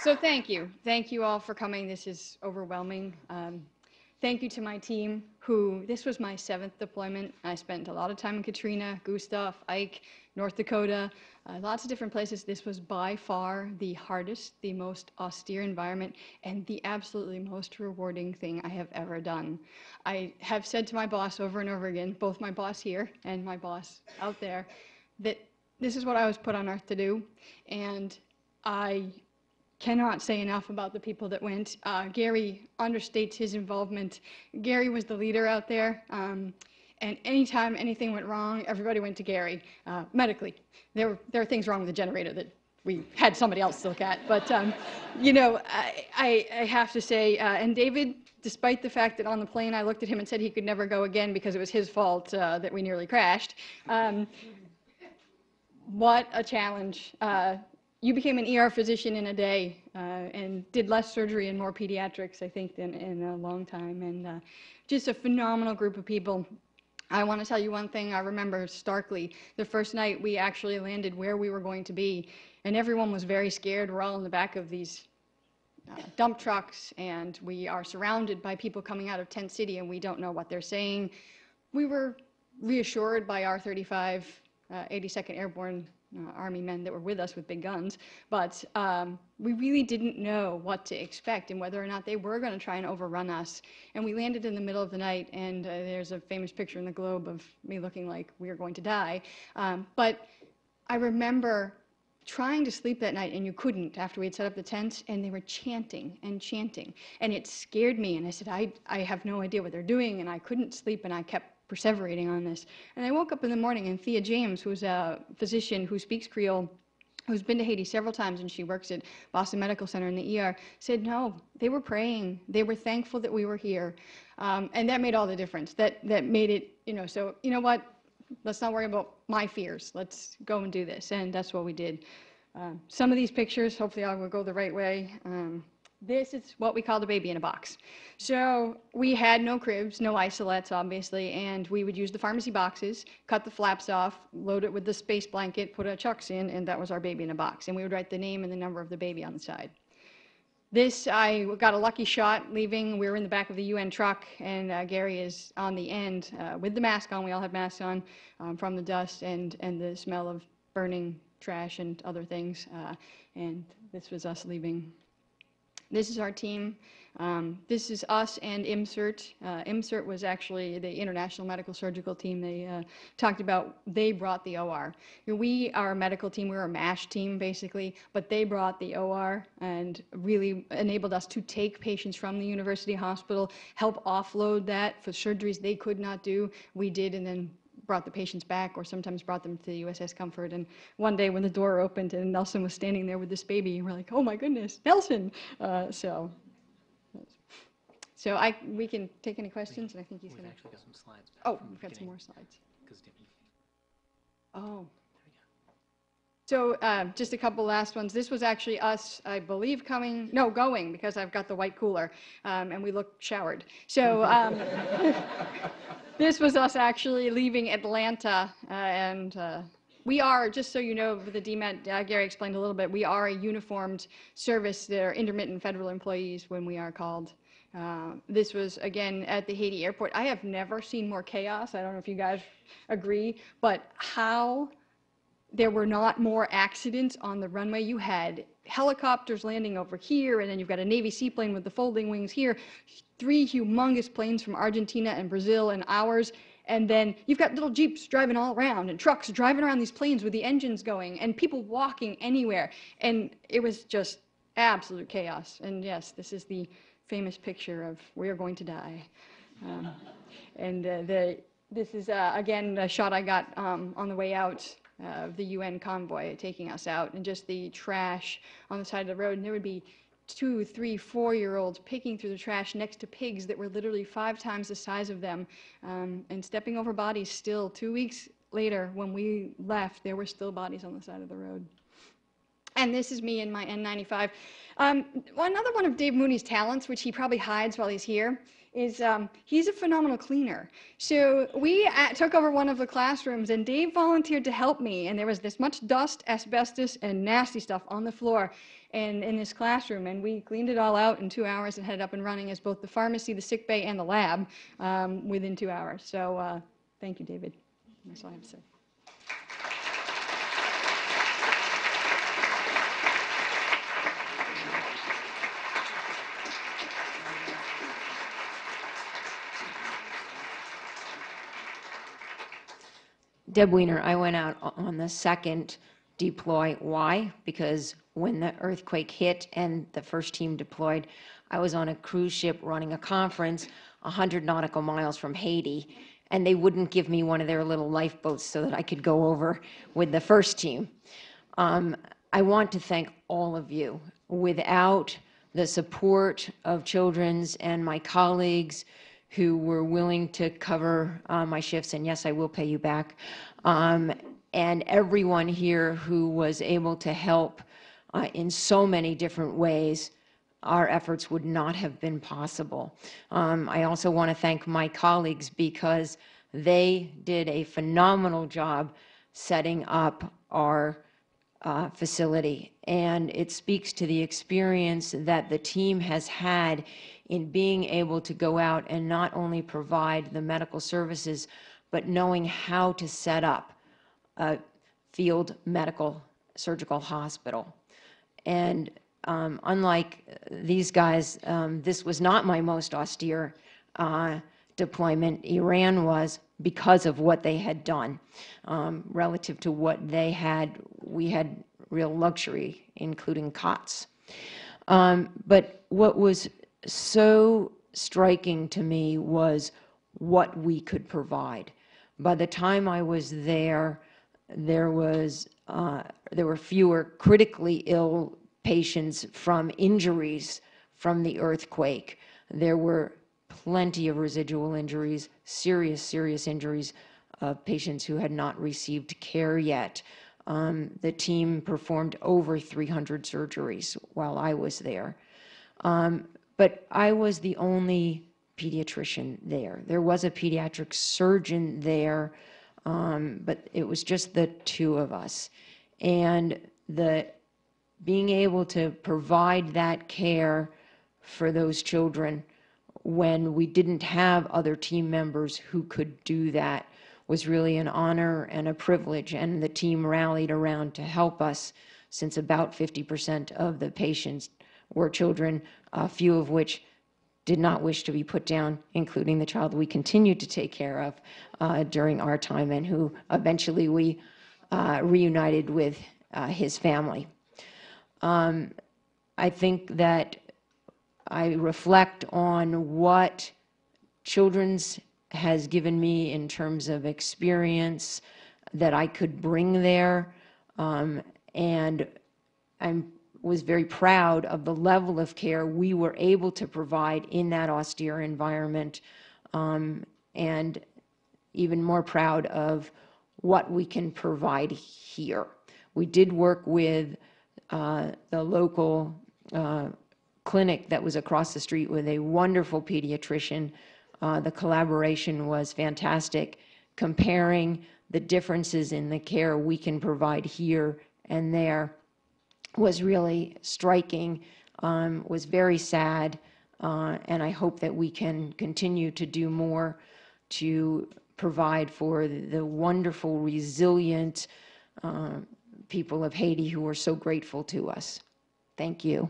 So thank you. Thank you all for coming. This is overwhelming. Thank you to my team, this was my 7th deployment. I spent a lot of time in Katrina, Gustav, Ike, North Dakota, lots of different places. This was by far the hardest, the most austere environment, and the absolutely most rewarding thing I have ever done. I have said to my boss over and over again, both my boss here and my boss out there, that this is what I was put on earth to do, and I cannot say enough about the people that went. Gary understates his involvement. Gary was the leader out there, and anytime anything went wrong, everybody went to Gary, medically. There are things wrong with the generator that we had somebody else look at, but you know, I have to say, and David, despite the fact that on the plane I looked at him and said he could never go again because it was his fault that we nearly crashed, what a challenge. You became an ER physician in a day and did less surgery and more pediatrics, I think, than in a long time. And just a phenomenal group of people. I want to tell you one thing I remember starkly. The first night we actually landed where we were going to be, and everyone was very scared. We're all in the back of these dump trucks, and we are surrounded by people coming out of Tent City, and we don't know what they're saying. We were reassured by our 35 82nd Airborne Army men that were with us with big guns, but we really didn't know what to expect and whether or not they were going to try and overrun us. And we landed in the middle of the night, and there's a famous picture in the Globe of me looking like we were going to die. But I remember trying to sleep that night, and you couldn't after we had set up the tents, and they were chanting and chanting. And it scared me, and I said, I have no idea what they're doing, and I couldn't sleep, and I kept perseverating on this. And I woke up in the morning, and Thea James, who's a physician who speaks Creole, who's been to Haiti several times, and she works at Boston Medical Center in the ER, said, no, they were praying. They were thankful that we were here. And that made all the difference. That made it, you know, so, you know what? Let's not worry about my fears. Let's go and do this. And that's what we did. Some of these pictures, hopefully I will go the right way. This is what we call the baby in a box. So we had no cribs, no isolates, obviously, and we would use the pharmacy boxes, cut the flaps off, load it with the space blanket, put our chucks in, and that was our baby in a box. And we would write the name and the number of the baby on the side. This, I got a lucky shot leaving. We were in the back of the UN truck, and Gary is on the end with the mask on. We all had masks on from the dust and the smell of burning trash and other things. And this was us leaving. This is our team. This is us and IMSERT. IMSERT was actually the International Medical Surgical Team they talked about. They brought the OR. We are a medical team. We're a MASH team, basically, but they brought the OR and really enabled us to take patients from the university hospital, help offload that for surgeries they could not do. We did, and then brought the patients back, or sometimes brought them to the USS Comfort. And one day when the door opened and Nelson was standing there with this baby, we're like, oh my goodness, Nelson! So we can take any questions, and I think he's going to. We've actually got some slides. Oh, we've got some more slides. Oh. There we go. So just a couple last ones. This was actually us, I believe, going, because I've got the white cooler, and we look showered. So this was us actually leaving Atlanta, and we are, just so you know, with the DMAT, Gary explained a little bit, we are a uniformed service. They're intermittent federal employees when we are called. This was, again, at the Haiti airport. I have never seen more chaos. I don't know if you guys agree, but how there were not more accidents on the runway. You had helicopters landing over here, and then you've got a Navy seaplane with the folding wings here, 3 humongous planes from Argentina and Brazil and ours, and then you've got little Jeeps driving all around and trucks driving around these planes with the engines going and people walking anywhere. And it was just absolute chaos. And yes, this is the famous picture of "We are going to die." This is, again, a shot I got on the way out of the UN convoy taking us out, and just the trash on the side of the road. And there would be 2-, 3-, 4-year-olds picking through the trash next to pigs that were literally 5 times the size of them, and stepping over bodies still. 2 weeks later, when we left, there were still bodies on the side of the road. And this is me in my N95. Another one of Dave Mooney's talents, which he probably hides while he's here, is he's a phenomenal cleaner. So we took over one of the classrooms, and Dave volunteered to help me. And there was this much dust, asbestos, and nasty stuff on the floor and in this classroom. And we cleaned it all out in 2 hours and had it up and running as both the pharmacy, the sick bay, and the lab within 2 hours. So thank you, David. That's all I have to say. Deb Weiner, I went out on the second deploy. Why? Because when the earthquake hit and the first team deployed, I was on a cruise ship running a conference 100 nautical miles from Haiti, and they wouldn't give me one of their little lifeboats so that I could go over with the first team. I want to thank all of you. Without the support of Children's and my colleagues who were willing to cover my shifts, and yes, I will pay you back, and everyone here who was able to help in so many different ways, our efforts would not have been possible. I also want to thank my colleagues because they did a phenomenal job setting up our facility, and it speaks to the experience that the team has had in being able to go out and not only provide the medical services, but knowing how to set up a field medical surgical hospital. And unlike these guys, this was not my most austere deployment. Iran was, because of what they had done. Relative to what they had, we had real luxury, including cots. But what was so striking to me was what we could provide. By the time I was there, there were fewer critically ill patients from injuries from the earthquake. There were plenty of residual injuries, serious injuries of patients who had not received care yet. The team performed over 300 surgeries while I was there. But I was the only pediatrician there. There was a pediatric surgeon there, but it was just the two of us. And being able to provide that care for those children when we didn't have other team members who could do that was really an honor and a privilege, and the team rallied around to help us, since about 50% of the patients were children, a few of which did not wish to be put down, including the child we continued to take care of during our time, and who eventually we reunited with his family. I think that I reflect on what Children's has given me in terms of experience that I could bring there, and I was very proud of the level of care we were able to provide in that austere environment, and even more proud of what we can provide here. We did work with the local clinic that was across the street with a wonderful pediatrician. The collaboration was fantastic, comparing the differences in the care we can provide here and there was really striking, was very sad, and I hope that we can continue to do more to provide for the wonderful, resilient people of Haiti who are so grateful to us. Thank you.